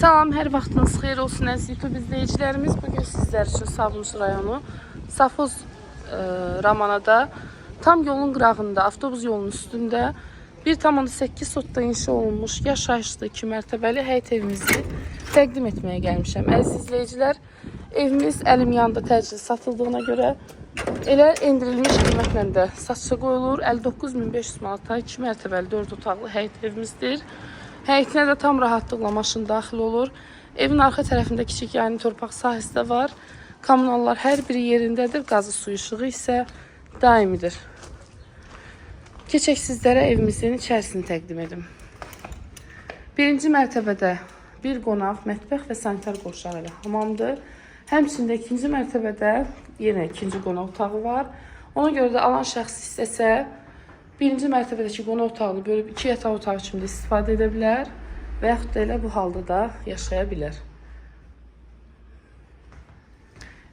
Salam, hər vaxtınız xeyir olsun əziz YouTube izləyicilərimiz. Bugün sizlər üçün Sabunçu rayonu Safoz Ramanada tam yolun qırağında, avtobus yolunun üstündə 1,8 sotda inşa olunmuş yaşayışlı 2 mərtəbəli həyət evimizi təqdim etməyə gəlmişəm. Əziz izləyicilər, evimiz əlim yanında təcili satıldığına görə elə endirilmiş qiymətlə də satışa qoyulur. 59.500 manata 2 mərtəbəli 4 otaqlı həyət evimizdir. Həyətinə də tam rahatlıqla maşın daxil olur. Evin arxa tərəfində kiçik yani torpaq sahəsi də var. Kommunallar hər biri yerindədir. Qazı, suyu, işığı isə daimidir. Keçək sizlərə evimizin içərisini təqdim edim. Birinci mərtəbədə bir qonaq, mətbəx və sanitar qoşları ilə hamamdır. Həmçində ikinci mərtəbədə yenə ikinci qonaq otağı var. Ona görə də alan şəxs istəsə birinci mərtəbədəki qonaq otağını bölüb 2 yataq otağı kimi istifadə edə bilər və yaxud da elə bu halda da yaşaya bilər.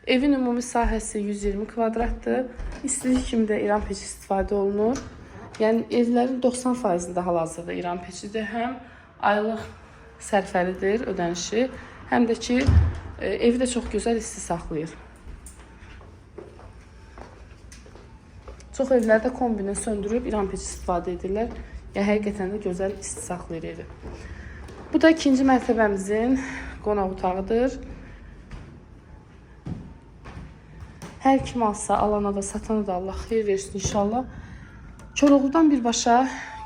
Evin ümumi sahəsi 120 kvadratdır. İstilik kimi də İran peçi istifadə olunur. Yəni evlərin 90%-də hal-hazırda İran peçidir. Həm aylıq sərfəlidir ödənişi, həm də ki evi də çox gözəl isti saxlayır. Çox evlərdə kombini söndürüb İran peçi istifadə edirlər. Yəni həqiqətən də gözəl isti saxlayır evi. Bu da ikinci mərtəbəmizin qonaq otağıdır. Hər kim alsa, alana da, satana da Allah xeyir versin inşallah. Koroğludan birbaşa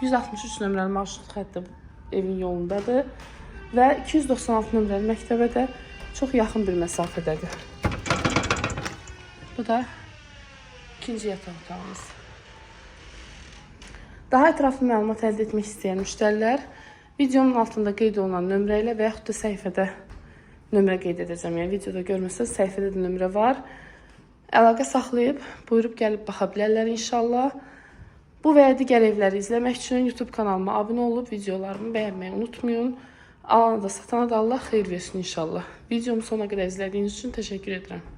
163 nömrəli marşrut xətti evin yolundadır və 296 nömrəli məktəbə də çox yaxın bir məsafədədir. Bu da ikinci yataq otağımız. Daha ətraflı məlumat əldə etmək istəyən müştərilər videonun altında qeyd olunan nömrə ilə və yaxud da səhifədə nömrə qeyd edəcəm. Yəni videoda görməsəz səhifədə də nömrə var. Əlaqə saxlayıb buyurub gəlib baxa bilərlər inşallah. Bu və ya digər evləri izləmək üçün YouTube kanalıma abunə olub videolarımı bəyənməyi unutmayın. Alana da satana da Allah xeyir versin inşallah. Videomu sona qədər izlədiyiniz üçün təşəkkür edirəm.